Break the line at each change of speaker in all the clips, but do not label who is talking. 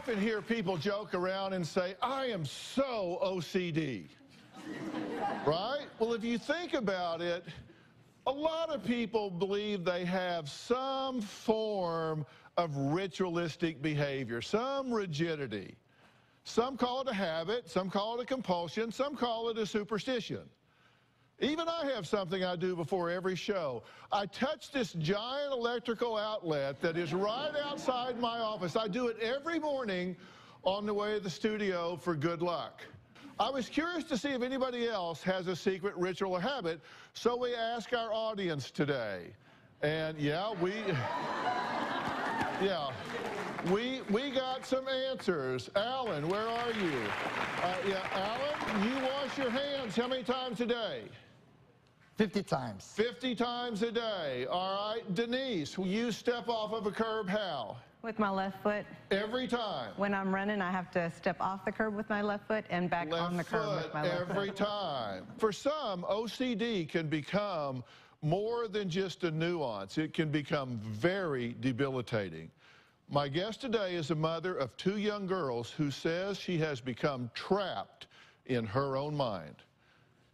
often hear people joke around and say, I am so OCD, right? Well, if you think about it, a lot of people believe they have some form of ritualistic behavior, some rigidity. Some call it a habit, some call it a compulsion, some call it a superstition. Even I have something I do before every show. I touch this giant electrical outlet that is right outside my office. I do it every morning on the way to the studio for good luck. I was curious to see if anybody else has a secret ritual or habit, so we ask our audience today. And yeah, we got some answers. Alan, where are you? Alan, you wash your hands how many times a day?
50 times.
50 times a day. All right. Denise, you step off of a curb how?
With my left foot.
Every time?
When I'm running, I have to step off the curb with my left foot and back on the curb with my left foot.
Every time. For some, OCD can become more than just a nuance. It can become very debilitating. My guest today is a mother of 2 young girls who says she has become trapped in her own mind.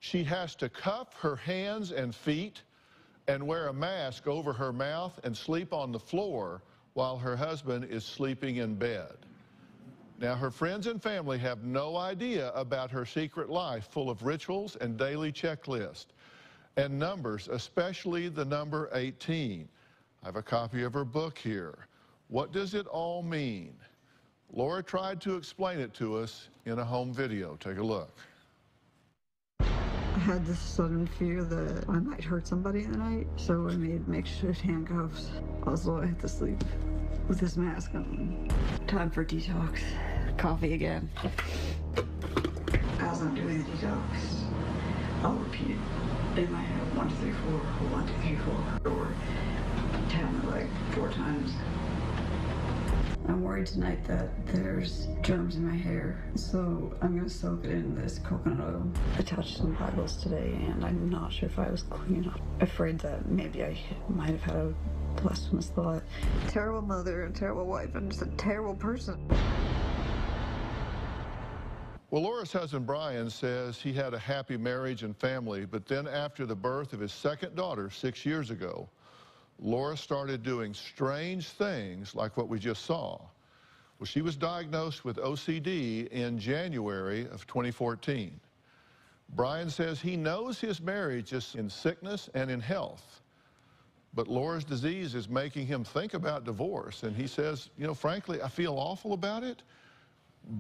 She has to cuff her hands and feet and wear a mask over her mouth and sleep on the floor while her husband is sleeping in bed. Now, her friends and family have no idea about her secret life full of rituals and daily checklists and numbers, especially the number 18. I have a copy of her book here. What does it all mean? Laura tried to explain it to us in a home video. Take a look.
I had this sudden fear that I might hurt somebody in the night, so I made makeshift handcuffs. Also, I had to sleep with this mask on. Time for detox. Coffee again. As I'm doing the detox, I'll repeat it in my head, 1, 2, 3, 4, 1, 2, 3, 4, or 10 like 4 times. I'm worried tonight that there's germs in my hair, so I'm going to soak it in this coconut oil. I touched some Bibles today, and I'm not sure if I was clean enough. Afraid that maybe I might have had a blasphemous thought. Terrible mother, a terrible wife, and just a terrible person.
Well, Laura's husband, Brian, says he had a happy marriage and family, but then after the birth of his second daughter 6 years ago, Laura started doing strange things like what we just saw. Well, she was diagnosed with OCD in January of 2014. Brian says he knows his marriage is in sickness and in health, but Laura's disease is making him think about divorce. And he says, you know, frankly, I feel awful about it,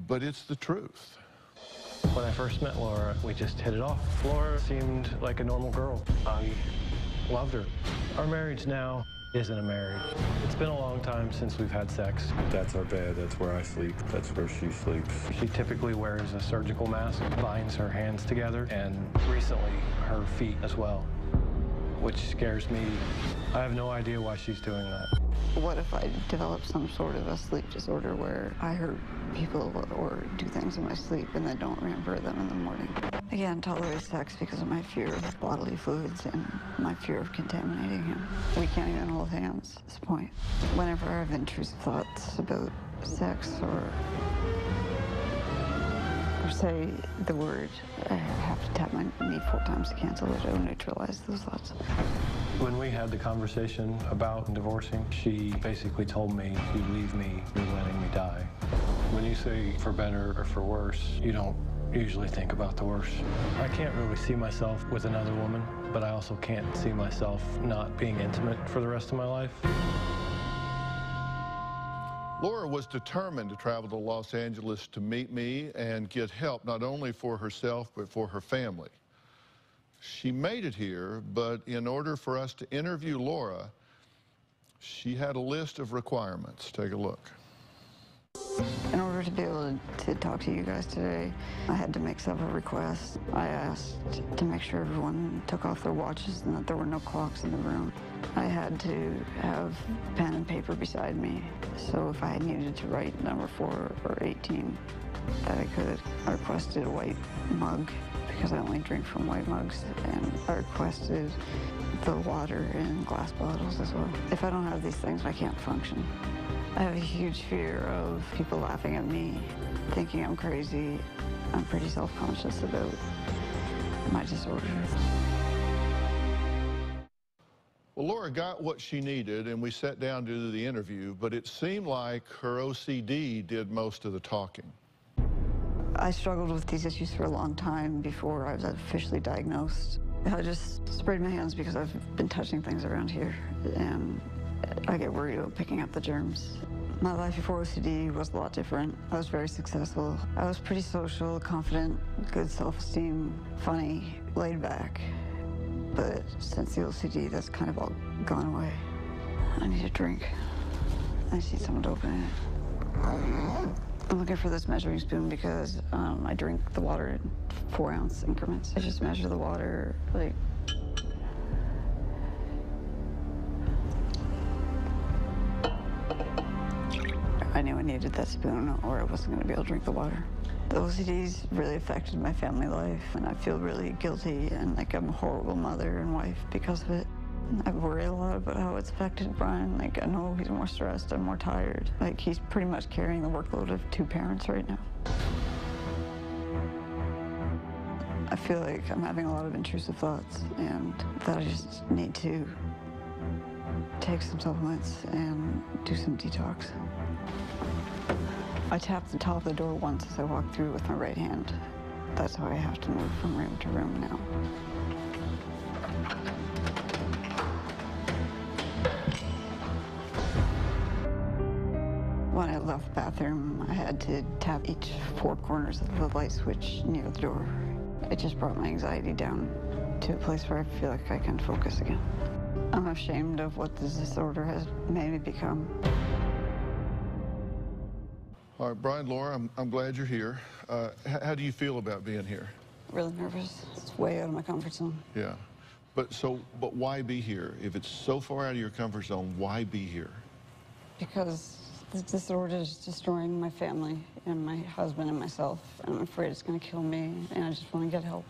but it's the truth.
When I first met Laura, we just hit it off. Laura seemed like a normal girl. I loved her. Our marriage now isn't a marriage. It's been a long time since we've had sex.
That's our bed, that's where I sleep, that's where she sleeps.
She typically wears a surgical mask, binds her hands together, and recently her feet as well, which scares me. I have no idea why she's doing that.
What if I develop some sort of a sleep disorder where I hurt people or do things in my sleep and then don't remember them in the morning? I can't tolerate sex because of my fear of bodily fluids and my fear of contaminating him. We can't even hold hands at this point. Whenever I have intrusive thoughts about sex or say the word, I have to tap my knee 4 times to cancel it or neutralize those thoughts.
When we had the conversation about divorcing, she basically told me, if you leave me, you're letting me die. When you say for better or for worse, you don't usually think about the worst. I can't really see myself with another woman, but I also can't see myself not being intimate for the rest of my life.
Laura was determined to travel to Los Angeles to meet me and get help not only for herself but for her family. She made it here, but in order for us to interview Laura, she had a list of requirements. Take a look.
In order to be able to talk to you guys today, I had to make several requests. I asked to make sure everyone took off their watches and that there were no clocks in the room. I had to have pen and paper beside me, so if I needed to write number 4 or 18, that I could. I requested a white mug because I only drink from white mugs, and I requested the water in glass bottles as well. If I don't have these things, I can't function. I have a huge fear of people laughing at me, thinking I'm crazy. I'm pretty self-conscious about my disorder.
Well, Laura got what she needed, and we sat down to do the interview, but it seemed like her OCD did most of the talking.
I struggled with these issues for a long time before I was officially diagnosed. I just sprayed my hands because I've been touching things around here, and I get worried about picking up the germs. My life before OCD was a lot different. I was very successful. I was pretty social, confident, good self-esteem, funny, laid back. But since the OCD, that's kind of all gone away. I need a drink. I just need someone to open it. I'm looking for this measuring spoon because I drink the water in 4-ounce increments. I just measure the water, like, I knew I needed that spoon or I wasn't going to be able to drink the water. The OCD's really affected my family life, and I feel really guilty and like I'm a horrible mother and wife because of it. I worry a lot about how it's affected Brian. Like, I know he's more stressed and more tired. Like, he's pretty much carrying the workload of 2 parents right now. I feel like I'm having a lot of intrusive thoughts and that I just need to take some supplements and do some detox. I tapped the top of the door once as I walked through with my right hand. That's how I have to move from room to room now. When I left the bathroom, I had to tap each 4 corners of the light switch near the door. It just brought my anxiety down to a place where I feel like I can focus again. I'm ashamed of what this disorder has made me become.
All right, Brian, Laura, I'm glad you're here. How do you feel about being here?
Really nervous. It's way out of my comfort zone.
Yeah, but why be here? If it's so far out of your comfort zone, why be here?
Because the disorder is destroying my family and my husband and myself, and I'm afraid it's going to kill me, and I just want to get help.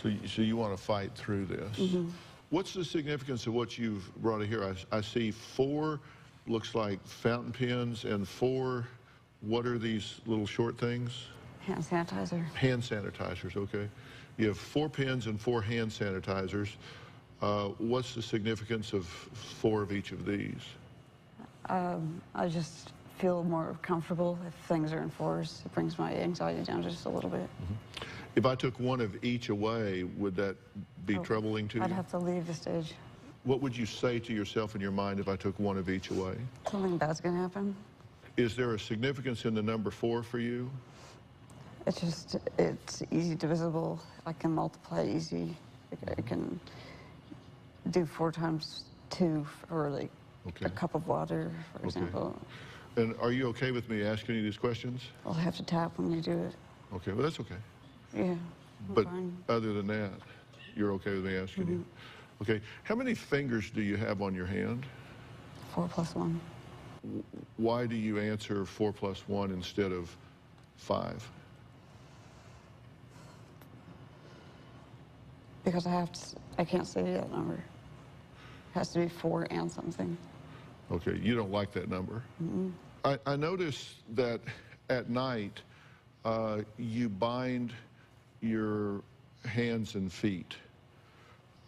So you want to fight through this? Mm-hmm. What's the significance of what you've brought here? I see 4, looks like fountain pens, and 4, what are these little short things?
Hand sanitizer. Hand
sanitizers, okay. You have 4 pens and 4 hand sanitizers. What's the significance of 4 of each of these?
I just feel more comfortable if things are in force. It brings my anxiety down just a little bit.
Mm-hmm. If I took one of each away, would that be troubling to you?
I'd have to leave the stage.
What would you say to yourself in your mind if I took one of each away?
Something bad's gonna happen.
Is there a significance in the number 4 for you?
It's easy divisible. I can multiply easy. I can do 4 times 2 for like a cup of water, for example.
And are you okay with me asking you these questions?
I'll have to tap when you do it.
Okay, well, that's okay.
Yeah,
but
fine.
Other than that, you're okay with me asking you? Okay, how many fingers do you have on your hand?
4 plus 1.
Why do you answer 4 plus 1 instead of 5?
Because I can't say that number. It has to be 4 and something.
Okay, you don't like that number? Mm-hmm. I noticed that at night you bind your hands and feet.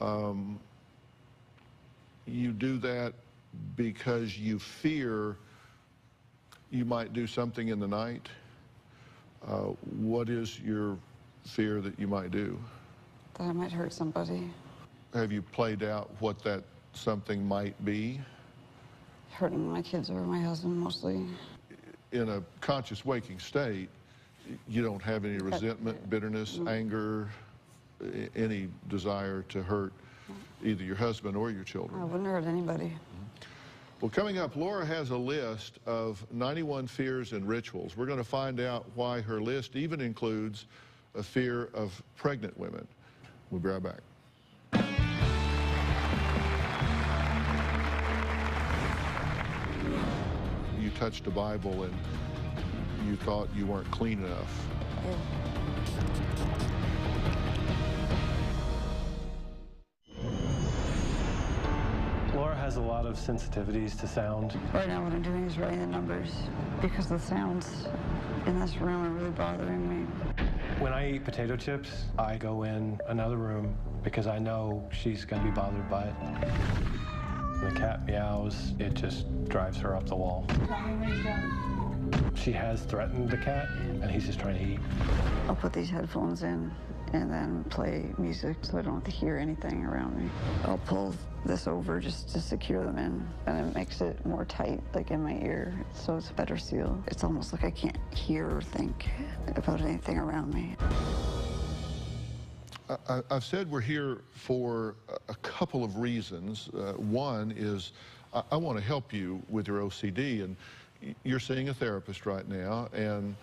You do that because you fear you might do something in the night. What is your fear that you might do?
That I might hurt somebody.
Have you played out what that something might be?
Hurting my kids or my husband mostly.
In a conscious waking state, you don't have any resentment, bitterness, anger, any desire to hurt either your husband or your children?
I wouldn't hurt anybody.
Well, coming up, Laura has a list of 91 fears and rituals. We're going to find out why her list even includes a fear of pregnant women. We'll be right back. You touched a Bible and you thought you weren't clean enough.
Yeah.
Laura has has a lot of sensitivities to sound.
Right now what I'm doing is writing the numbers because the sounds in this room are really bothering me.
When I eat potato chips, I go in another room because I know she's going to be bothered by it. The cat meows, it just drives her up the wall. She has threatened the cat, and he's just trying to eat.
I'll put these headphones in and then play music so I don't have to hear anything around me. I'll pull this over just to secure them in, and it makes it more tight, like in my ear, so it's a better seal. It's almost like I can't hear or think about anything around me.
I've said we're here for a couple of reasons. One is I want to help you with your OCD, and you're seeing a therapist right now, and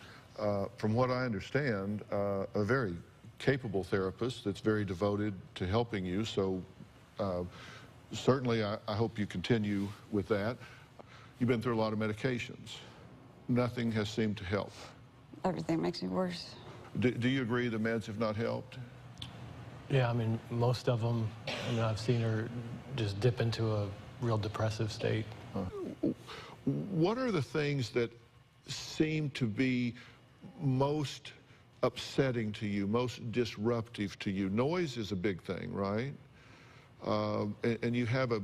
from what I understand, a very capable therapist that's very devoted to helping you, so certainly I hope you continue with that. You've been through a lot of medications. Nothing has seemed to help.
Everything makes me worse.
Do you agree the meds have not helped?
Yeah, I mean, most of them, I mean, I've seen her just dip into a real depressive state.
What are the things that seem to be most upsetting to you, most disruptive to you? Noise is a big thing, right? And you have a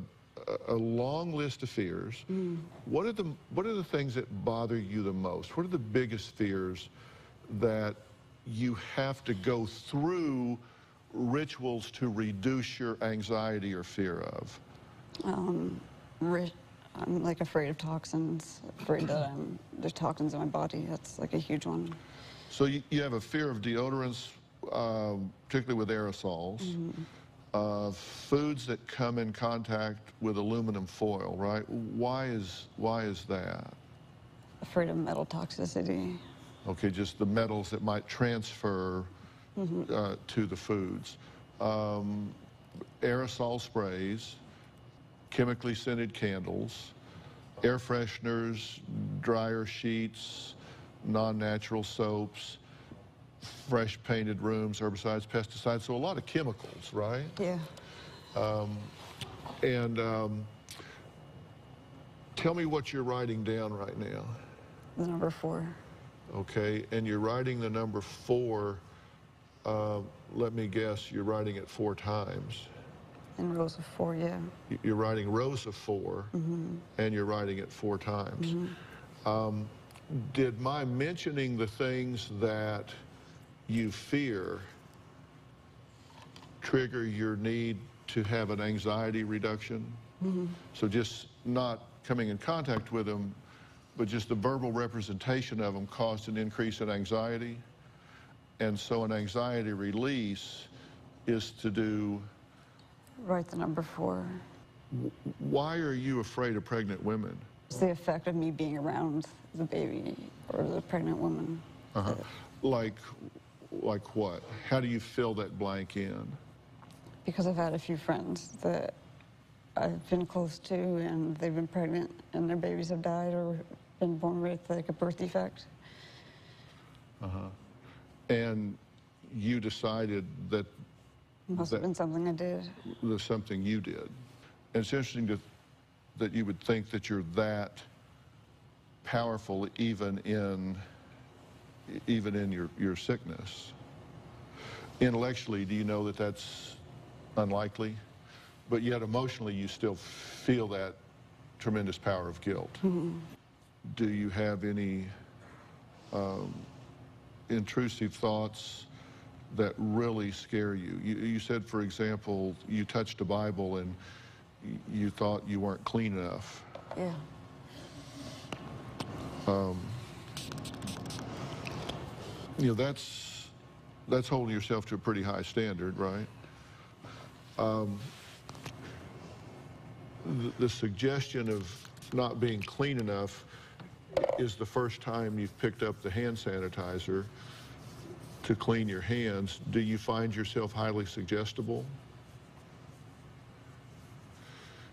long list of fears. What are the things that bother you the most? What are the biggest fears that you have to go through rituals to reduce your anxiety or fear of?
I'm like afraid of toxins, afraid that there's toxins in my body. That's like a huge one.
So you have a fear of deodorants, particularly with aerosols, foods that come in contact with aluminum foil, right? Why is that?
Afraid of metal toxicity.
Okay, just the metals that might transfer to the foods. Aerosol sprays, chemically scented candles, air fresheners, dryer sheets, non-natural soaps, fresh painted rooms, herbicides, pesticides, so a lot of chemicals, right?
Yeah.
Tell me what you're writing down right now.
The number 4.
Okay, and you're writing the number 4, let me guess, you're writing it 4 times.
In rows of 4, yeah.
You're writing rows of 4, and you're writing it 4 times. Did my mentioning the things that you fear trigger your need to have an anxiety reduction? So just not coming in contact with them, but just the verbal representation of them caused an increase in anxiety. And so an anxiety release is to do...
Write the number 4.
Why are you afraid of pregnant women?
It's the effect of me being around the baby or the pregnant woman.
Like what? How do you fill that blank in?
Because I've had a few friends that I've been close to, and they've been pregnant, and their babies have died or been born with like a birth defect.
And you decided that
Must have been something I did.
there's something you did. And it's interesting that you would think that you're that powerful even in your sickness. Intellectually, do you know that that's unlikely? But yet emotionally, you still feel that tremendous power of guilt. Do you have any intrusive thoughts that really scare you? You said, for example, you touched a Bible and you thought you weren't clean enough.
Yeah.
You know, that's holding yourself to a pretty high standard, right? The suggestion of not being clean enough is the first time you've picked up the hand sanitizer to clean your hands. Do you find yourself highly suggestible?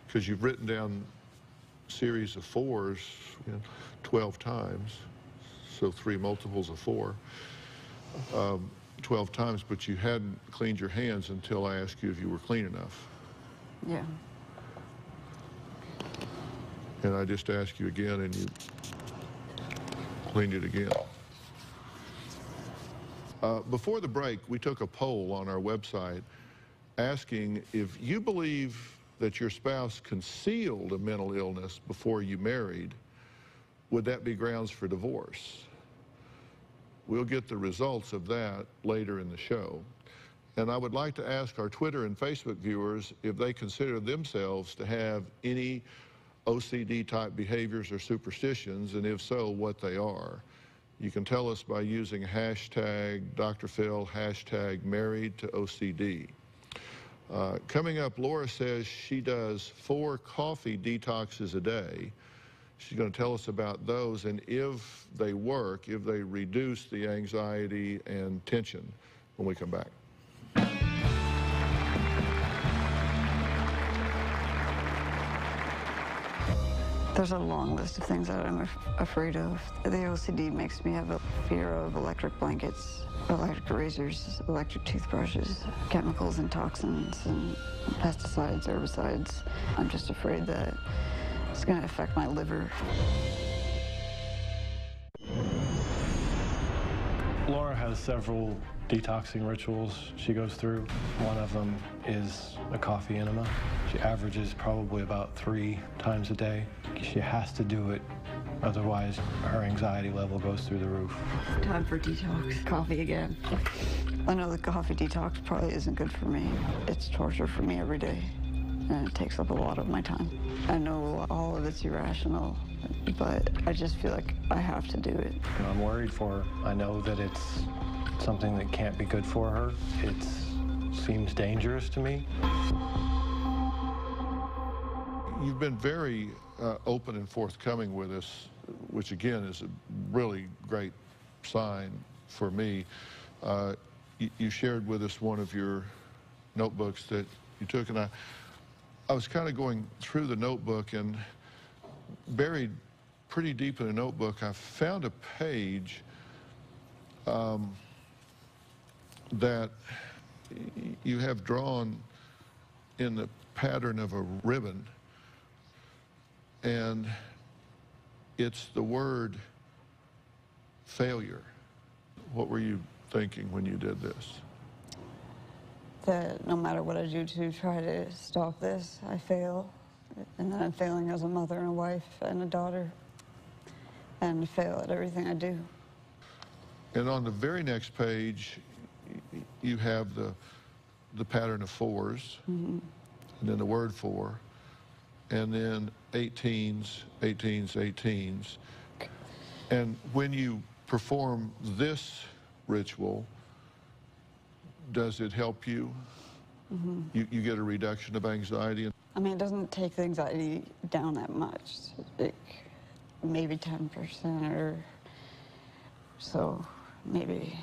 Because you've written down a series of 4s, 12 times, so 3 multiples of 4, 12 times, but you hadn't cleaned your hands until I asked you if you were clean enough.
Yeah.
And I just ask you again, and you cleaned it again. Before the break, we took a poll on our website asking if you believe that your spouse concealed a mental illness before you married, would that be grounds for divorce? We'll get the results of that later in the show. And I would like to ask our Twitter and Facebook viewers if they consider themselves to have any OCD type behaviors or superstitions, and if so, what they are. You can tell us by using hashtag Dr. Phil, hashtag married to OCD. Coming up, Laura says she does 4 coffee detoxes a day. She's going to tell us about those and if they work, if they reduce the anxiety and tension when we come back.
There's a long list of things that I'm afraid of. The OCD makes me have a fear of electric blankets, electric razors, electric toothbrushes, chemicals and toxins and pesticides, herbicides. I'm just afraid that it's going to affect my liver.
Laura has several detoxing rituals she goes through. One of them is a coffee enema. She averages probably about 3 times a day. She has to do it, otherwise her anxiety level goes through the roof.
Time for detox. Coffee again. I know the coffee detox probably isn't good for me. It's torture for me every day, and it takes up a lot of my time. I know all of it's irrational, but I just feel like I have to do it.
I'm worried for her. I know that it's something that can't be good for her. It seems dangerous to me.
You've been very open and forthcoming with us, which again is a really great sign for me. You shared with us one of your notebooks that you took, and I was kind of going through the notebook, and buried pretty deep in the notebook, I found a page that you have drawn in the pattern of a ribbon, and it's the word failure. What were you thinking when you did this?
That no matter what I do to try to stop this, I fail. And that I'm failing as a mother and a wife and a daughter, and fail at everything I do.
And on the very next page, you have the pattern of 4s, and then the word 4, and then 18s, 18s, 18s. And when you perform this ritual, does it help you? You get a reduction of anxiety?
I mean, it doesn't take the anxiety down that much. Like maybe 10% or so, maybe.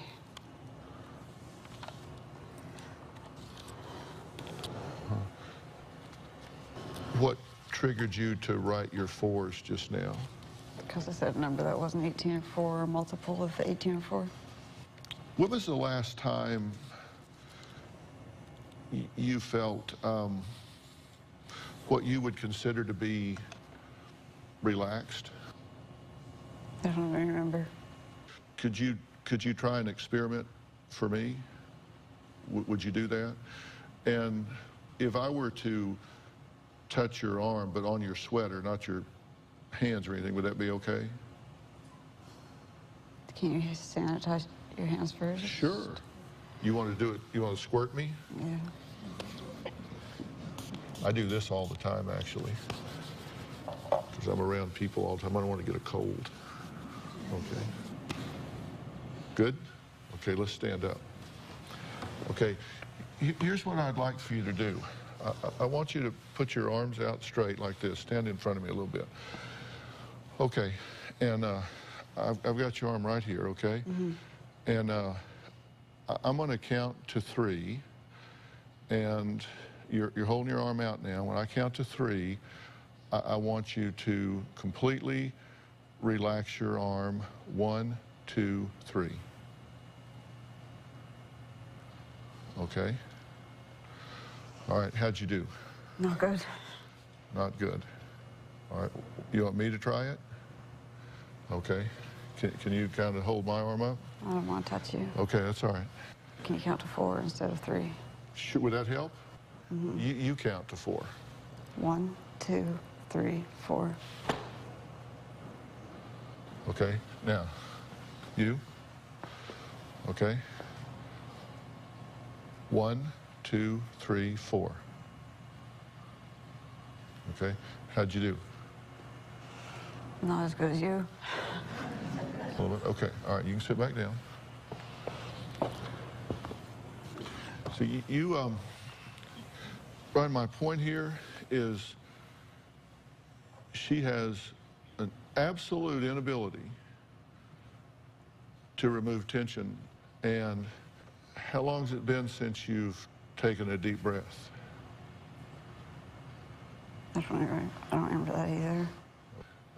What triggered you to write your 4s just now?
Because I said a number that wasn't 18 and 4, or a multiple of 18 and 4.
When was the last time you felt what you would consider to be relaxed?
I don't even remember.
Could you try an experiment for me? Would you do that? And if I were to touch your arm, but on your sweater, not your hands or anything, would that be okay?
Can you sanitize your hands first?
Sure. You want to do it? You want to squirt me?
Yeah.
I do this all the time, actually, because I'm around people all the time. I don't want to get a cold. Okay. Good? Okay, let's stand up. Okay, here's what I'd like for you to do. I want you to put your arms out straight like this. Stand in front of me a little bit. Okay, and I've got your arm right here, okay? And I'm going to count to 3, and you're holding your arm out now. When I count to 3, I want you to completely relax your arm. 1, 2, 3. Okay? All right, how'd you do?
Not good.
Not good. All right, you want me to try it? Okay. Can you kind of hold my arm up?
I don't want to touch you.
Okay, that's all right.
Can you count to 4 instead of 3?
Sure, would that help? You count to 4.
1, 2, 3, 4.
Okay, now, you. Okay. 1, 2, 3, 4. Okay, how'd you do?
Not as good as you.
A little bit. Okay, all right, you can sit back down. So Brian, my point here is she has an absolute inability to remove tension. And how long has it been since you've taken a deep breath?
That's right. I don't remember that either.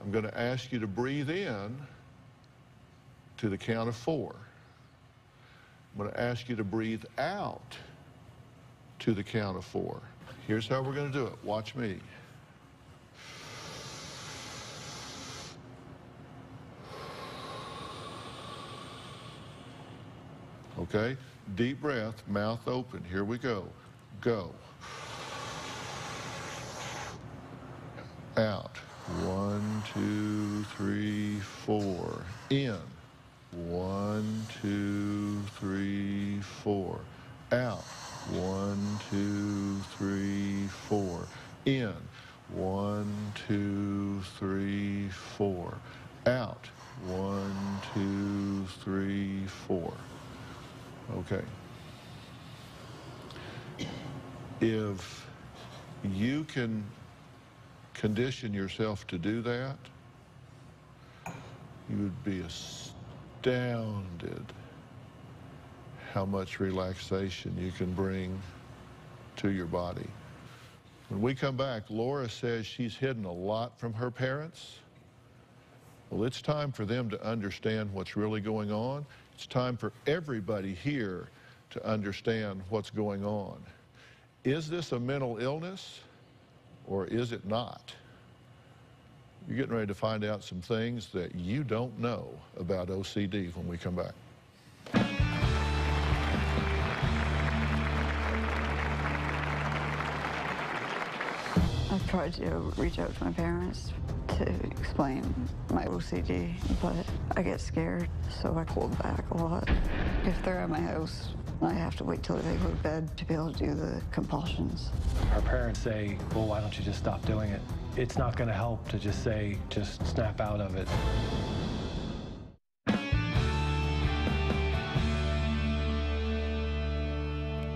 I'm going to ask you to breathe in to the count of 4. I'm going to ask you to breathe out to the count of 4. Here's how we're going to do it. Watch me. Okay? Deep breath, mouth open. Here we go. Go. Out. 1, 2, 3, 4. In. 1, 2, 3, 4. Out. 1, 2, 3, 4. In. 1, 2, 3, 4. Out. 1, 2, 3, 4. Okay. If you can condition yourself to do that, you would be astounded how much relaxation you can bring to your body. When we come back, Laura says she's hidden a lot from her parents. Well, it's time for them to understand what's really going on. It's time for everybody here to understand what's going on. Is this a mental illness or is it not? You're getting ready to find out some things that you don't know about OCD when we come back.
I've tried to reach out to my parents to explain my OCD, but I get scared, so I hold back a lot. If they're at my house, I have to wait till they go to bed to be able to do the compulsions.
Our parents say, well, why don't you just stop doing it? It's not going to help to just say, just snap out of it.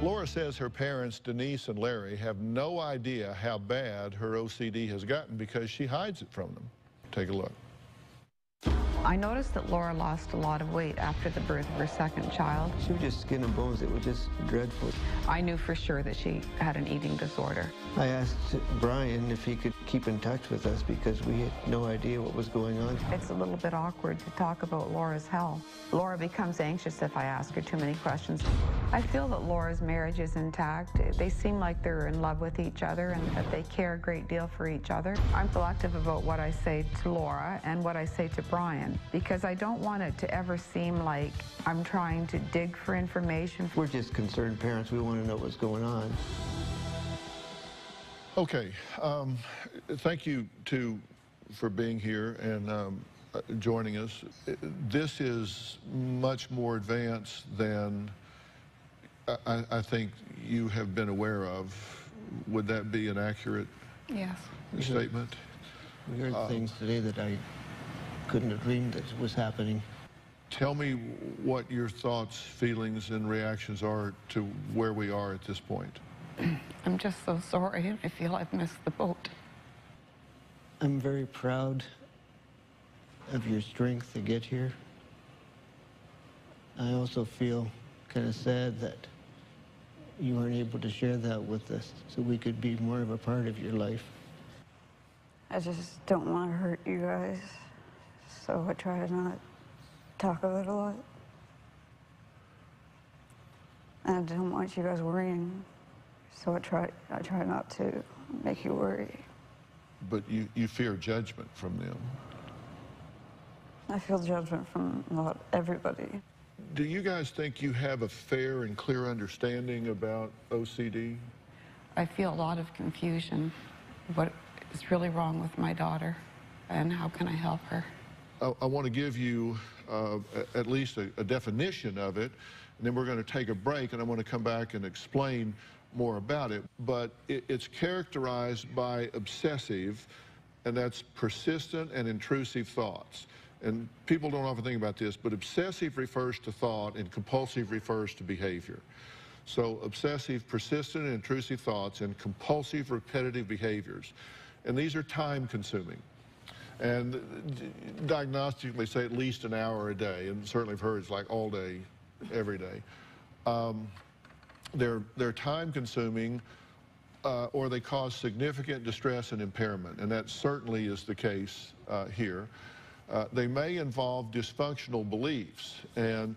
Laura says her parents, Denise and Larry, have no idea how bad her OCD has gotten because she hides it from them. Take a look.
I noticed that Laura lost a lot of weight after the birth of her second child.
She was just skin and bones. It was just dreadful.
I knew for sure that she had an eating disorder.
I asked Brian if he could keep in touch with us because we had no idea what was going on.
It's a little bit awkward to talk about Laura's health. Laura becomes anxious if I ask her too many questions. I feel that Laura's marriage is intact. They seem like they're in love with each other and that they care a great deal for each other. I'm selective about what I say to Laura and what I say to Brian because I don't want it to ever seem like I'm trying to dig for information.
We're just concerned parents. We want to know what's going on.
Okay, thank you for being here and joining us. This is much more advanced than I think you have been aware of. Would that be an accurate statement?
We heard things today that I couldn't have dreamed that was happening.
Tell me what your thoughts, feelings, and reactions are to where we are at this point.
I'm just so sorry, and I feel I've missed the boat.
I'm very proud of your strength to get here. I also feel kind of sad that you weren't able to share that with us so we could be more of a part of your life.
I just don't want to hurt you guys, so I try to not talk about it a lot. And I don't want you guys worrying, so I try not to make you worry.
but you fear judgment from them.
I feel judgment from about everybody.
Do you guys think you have a fair and clear understanding about OCD?
I feel a lot of confusion. What is really wrong with my daughter, and how can I help her?
I want to give you at least a definition of it, and then we're going to take a break, and I want to come back and explain more about it. But it's characterized by obsessive, and that's persistent and intrusive thoughts. And people don't often think about this, but obsessive refers to thought and compulsive refers to behavior. So obsessive, persistent, and intrusive thoughts and compulsive, repetitive behaviors. And these are time-consuming. And diagnostically say at least an hour a day, and certainly for her it's like all day, every day. They're time-consuming, or they cause significant distress and impairment, and that certainly is the case here. They may involve dysfunctional beliefs, and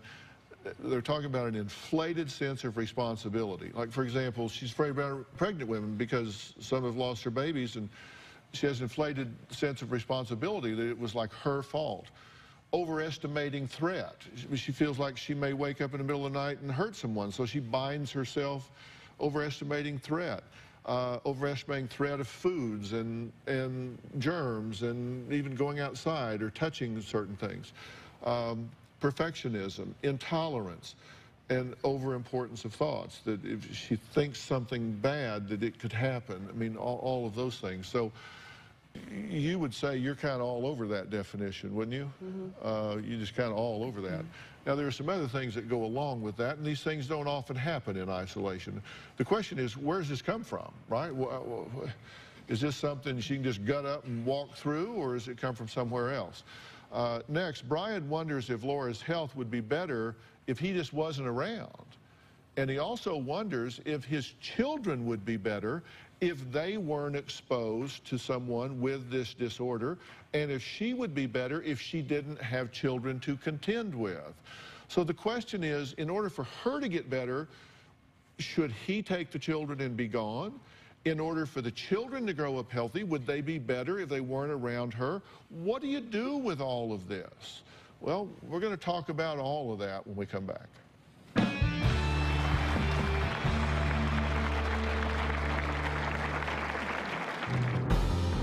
they're talking about an inflated sense of responsibility. Like, for example, she's afraid about pregnant women because some have lost their babies, and she has an inflated sense of responsibility that it was like her fault. Overestimating threat. She feels like she may wake up in the middle of the night and hurt someone, so she binds herself. Overestimating threat. Overestimating threat of foods and germs, and even going outside or touching certain things. Perfectionism, intolerance, and overimportance of thoughts, that if she thinks something bad, that it could happen. I mean, all of those things. So you would say you're kind of all over that definition, wouldn't you? Mm-hmm. You're just kind of all over that. Mm-hmm. Now, there are some other things that go along with that, and these things don't often happen in isolation. The question is, where does this come from, right? Is this something she can just gut up and walk through, or does it come from somewhere else? Next, Brian wonders if Laura's health would be better if he just wasn't around. And he also wonders if his children would be better if they weren't exposed to someone with this disorder, and if she would be better if she didn't have children to contend with. So the question is, in order for her to get better, should he take the children and be gone? In order for the children to grow up healthy, would they be better if they weren't around her? What do you do with all of this? Well, we're going to talk about all of that when we come back.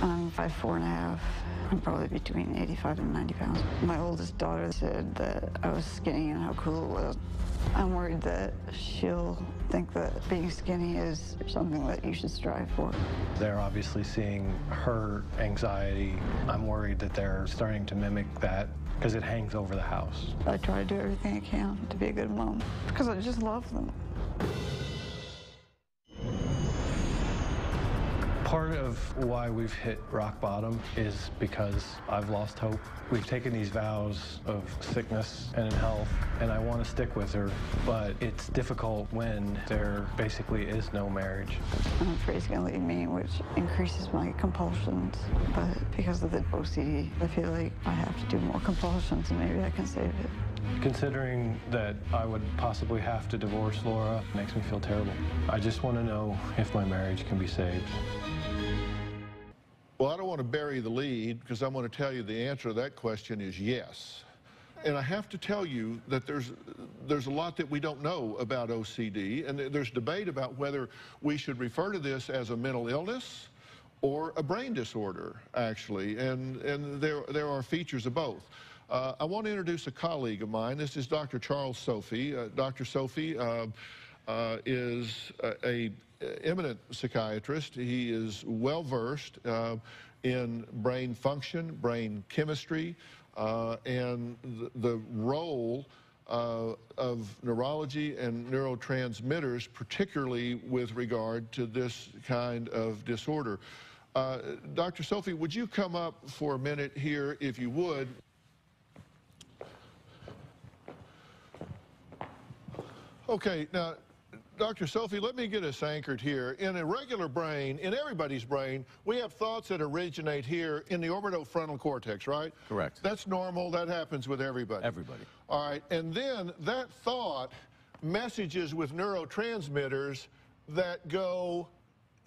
I'm 5'4½". I'm probably between 85 and 90 pounds. My oldest daughter said that I was skinny and how cool it was. I'm worried that she'll think that being skinny is something that you should strive for.
They're obviously seeing her anxiety. I'm worried that they're starting to mimic that because it hangs over the house.
I try to do everything I can to be a good mom because I just love them.
Part of why we've hit rock bottom is because I've lost hope. We've taken these vows of sickness and in health, and I want to stick with her, but it's difficult when there basically is no marriage.
I'm afraid he's going to leave me, which increases my compulsions. But because of the OCD, I feel like I have to do more compulsions, and maybe I can save it.
Considering that I would possibly have to divorce Laura makes me feel terrible. I just want to know if my marriage can be saved.
Well, I don't want to bury the lead because I want to tell you the answer to that question is yes. And I have to tell you that there's a lot that we don't know about OCD, and there's debate about whether we should refer to this as a mental illness or a brain disorder, actually, and there are features of both. I want to introduce a colleague of mine. This is Dr. Charles Sophie. Dr. Sophie is an eminent psychiatrist. He is well-versed in brain function, brain chemistry, and the role of neurology and neurotransmitters, particularly with regard to this kind of disorder. Dr. Sophie, would you come up for a minute here, if you would? Okay, now, Dr. Sophie, let me get us anchored here. In a regular brain, in everybody's brain, we have thoughts that originate here in the orbitofrontal cortex, right?
Correct.
That's normal. That happens with everybody.
Everybody.
All right, and then that thought messages with neurotransmitters that go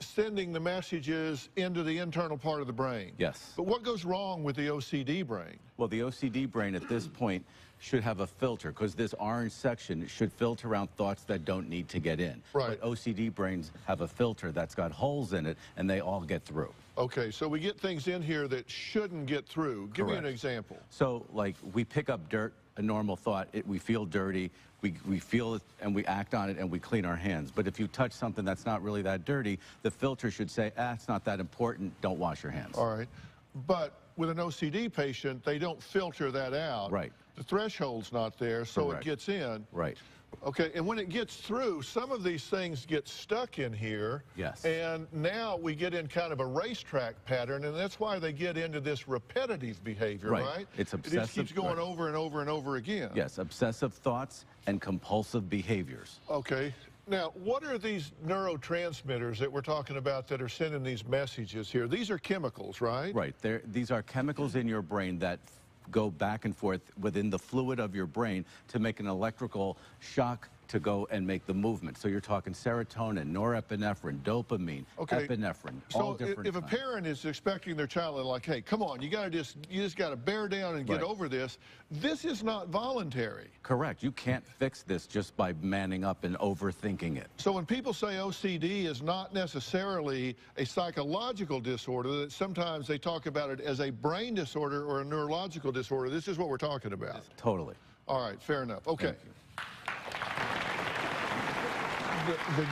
sending the messages into the internal part of the brain.
Yes.
But what goes wrong with the OCD brain?
Well, the OCD brain at this point should have a filter, because this orange section should filter out thoughts that don't need to get in.
Right.
But OCD brains have a filter that's got holes in it, and they all get through.
Okay, so we get things in here that shouldn't get through. Give me an example.
So, like, we pick up dirt, a normal thought, we feel dirty, we feel it, and we act on it, and we clean our hands. But if you touch something that's not really that dirty, the filter should say, it's not that important, don't wash your hands.
All right, but with an OCD patient, they don't filter that out.
Right.
The threshold's not there, so
Correct.
it gets in.
Right.
Okay, and when it gets through, some of these things get stuck in here.
Yes.
And now we get in kind of a racetrack pattern, and that's why they get into this repetitive behavior, right?
It's obsessive.
It just keeps going over and over and over again.
Yes, obsessive thoughts and compulsive behaviors.
Okay. Now, what are these neurotransmitters that we're talking about that are sending these messages here? These are chemicals, right?
Right. These are chemicals in your brain that go back and forth within the fluid of your brain to make an electrical shock to go and make the movement. So you're talking serotonin, norepinephrine, dopamine, epinephrine, all different.
If a parent is expecting their child, like, hey, come on, you just got to bear down and get over this. This is not voluntary.
Correct. You can't fix this just by manning up and overthinking it.
So when people say OCD is not necessarily a psychological disorder, that sometimes they talk about it as a brain disorder or a neurological disorder. This is what we're talking about.
Totally.
All right, fair enough. Okay. The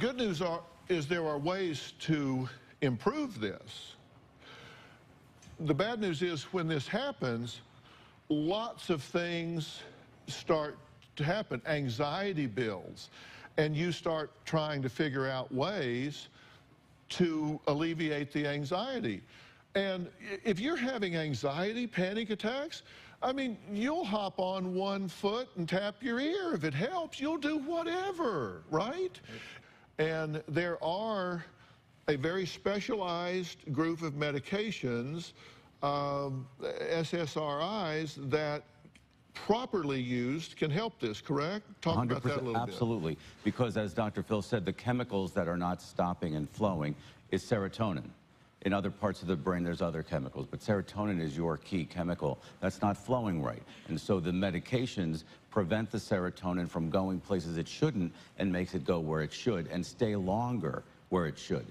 good news is there are ways to improve this. The bad news is when this happens, lots of things start to happen. Anxiety builds, and you start trying to figure out ways to alleviate the anxiety. And if you're having anxiety, panic attacks, I mean, you'll hop on one foot and tap your ear. If it helps, you'll do whatever, right? And there are a very specialized group of medications, SSRIs, that properly used can help this, correct? Talk about that a little bit.
Absolutely. Because as Dr. Phil said, the chemicals that are not stopping and flowing is serotonin. In other parts of the brain, there's other chemicals, but serotonin is your key chemical that's not flowing right. And so the medications prevent the serotonin from going places it shouldn't and makes it go where it should and stay longer where it should.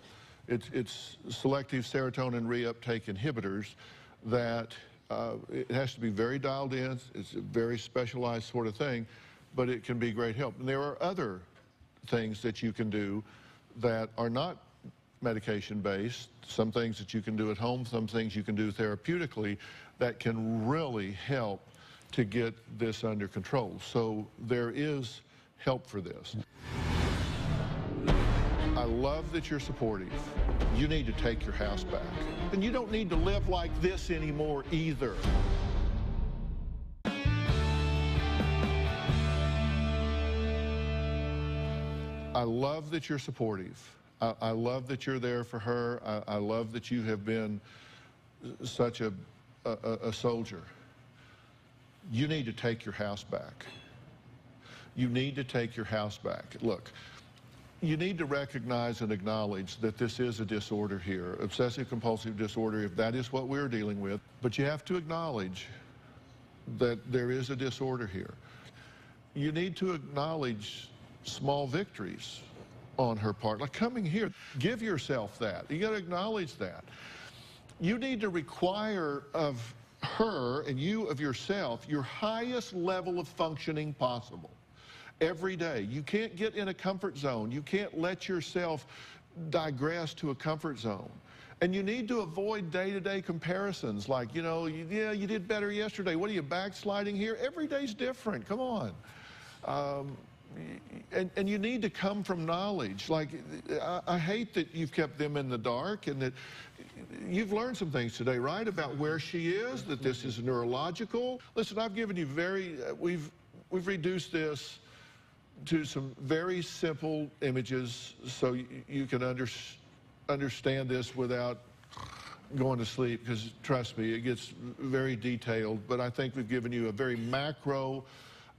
It's selective serotonin reuptake inhibitors that it has to be very dialed in. It's a very specialized sort of thing, but it can be great help. And there are other things that you can do that are not medication-based, some things that you can do at home, some things you can do therapeutically that can really help to get this under control. So there is help for this. I love that you're supportive. You need to take your house back. And you don't need to live like this anymore either. I love that you're supportive. I love that you're there for her. I love that you have been such a soldier. You need to take your house back. You need to take your house back. Look, you need to recognize and acknowledge that this is a disorder here, obsessive-compulsive disorder, if that is what we're dealing with. But you have to acknowledge that there is a disorder here. You need to acknowledge small victories on her part, like coming here. Give yourself that. You got to acknowledge that. You need to require of her and you of yourself your highest level of functioning possible every day. You can't get in a comfort zone. You can't let yourself digress to a comfort zone. And you need to avoid day-to-day comparisons like, you know, yeah, you did better yesterday. What are you, backsliding here? Every day's different. Come on. And you need to come from knowledge. Like, I hate that you've kept them in the dark and that you've learned some things today, right, about where she is, that this is neurological. Listen, I've given you we've reduced this to some very simple images so you can understand this without going to sleep, because trust me, it gets very detailed, but I think we've given you a very macro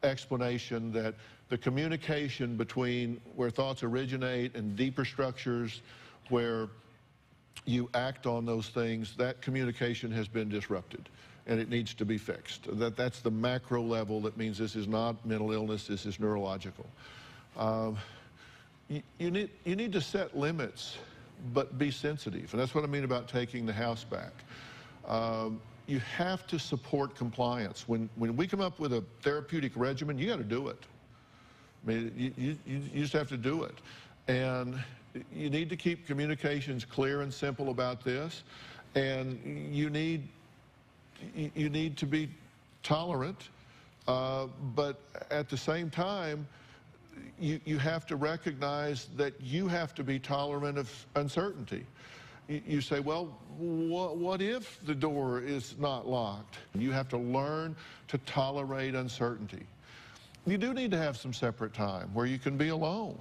explanation that the communication between where thoughts originate and deeper structures where you act on those things, that communication has been disrupted and it needs to be fixed. That's the macro level. That means this is not mental illness, this is neurological. You need to set limits, but be sensitive. And that's what I mean about taking the house back. You have to support compliance. When we come up with a therapeutic regimen, you got to do it. I mean, you just have to do it. And you need to keep communications clear and simple about this. And you need to be tolerant, but at the same time, you have to recognize that you have to be tolerant of uncertainty. You say, well, what if the door is not locked? You have to learn to tolerate uncertainty. You do need to have some separate time where you can be alone.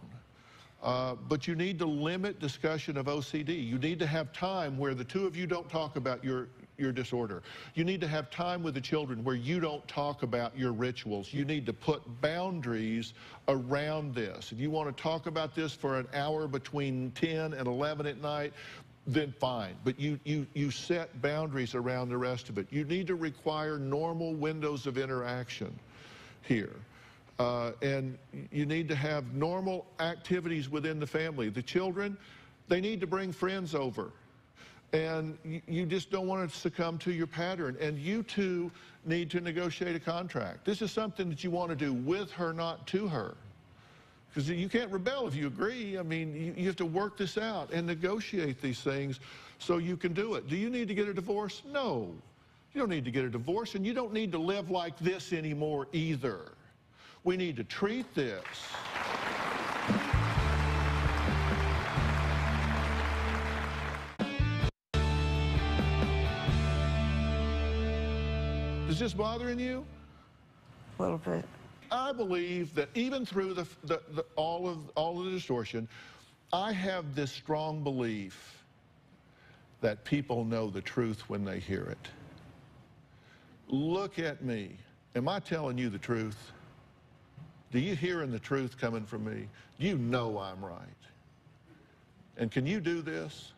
But you need to limit discussion of OCD. You need to have time where the two of you don't talk about your disorder. You need to have time with the children where you don't talk about your rituals. You need to put boundaries around this. If you want to talk about this for an hour between 10 and 11 at night, then fine. But you set boundaries around the rest of it. You need to require normal windows of interaction here. And you need to have normal activities within the family. The children, they need to bring friends over. And you just don't want to succumb to your pattern. And you two need to negotiate a contract. This is something that you want to do with her, not to her. Because you can't rebel if you agree. I mean, you have to work this out and negotiate these things so you can do it. Do you need to get a divorce? No. You don't need to get a divorce, and you don't need to live like this anymore either. We need to treat this. Is this bothering you?
A little bit.
I believe that even through all of the distortion, I have this strong belief that people know the truth when they hear it. Look at me. Am I telling you the truth? Do you hearing the truth coming from me? You know I'm right. And can you do this?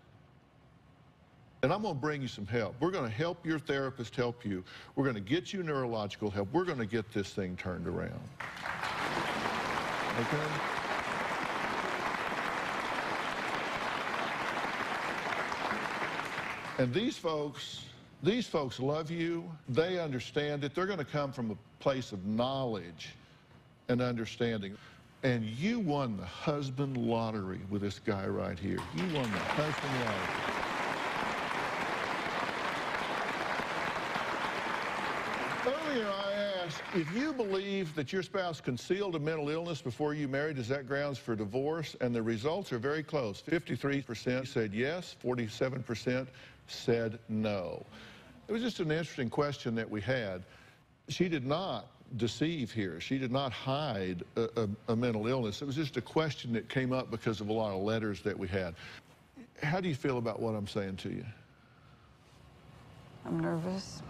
And I'm going to bring you some help. We're going to help your therapist help you. We're going to get you neurological help. We're going to get this thing turned around. Okay? And these folks love you. They understand it. They're going to come from a place of knowledge and understanding. And you won the husband lottery with this guy right here. You won the husband lottery. Earlier I asked, if you believe that your spouse concealed a mental illness before you married, is that grounds for divorce? And the results are very close. 53% said yes, 47% said no. It was just an interesting question that we had. She did not deceive here. She did not hide a mental illness. It was just a question that came up because of a lot of letters that we had. How do you feel about what I'm saying to you?
I'm nervous,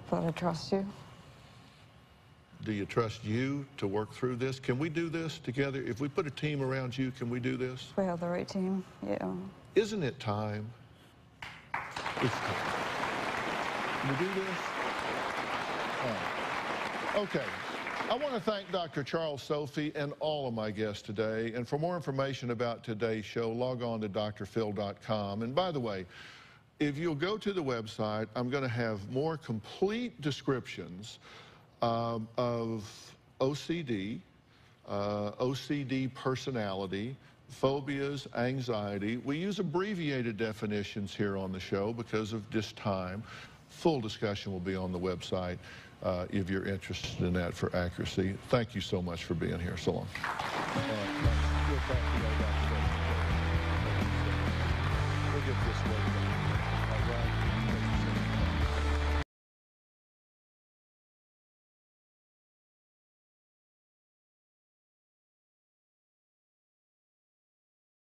but I trust you.
Do you trust you to work through this? Can we do this together? If we put a team around you, can we do this?
We have the right team, yeah.
Isn't it time? It's time. Can we do this? Okay. I want to thank Dr. Charles Sophie and all of my guests today. And for more information about today's show, log on to drphil.com. And by the way, if you'll go to the website, I'm going to have more complete descriptions of OCD, OCD personality, phobias, anxiety. We use abbreviated definitions here on the show because of this time. Full discussion will be on the website if you're interested in that for accuracy. Thank you so much for being here. So long. We'll get this worked out.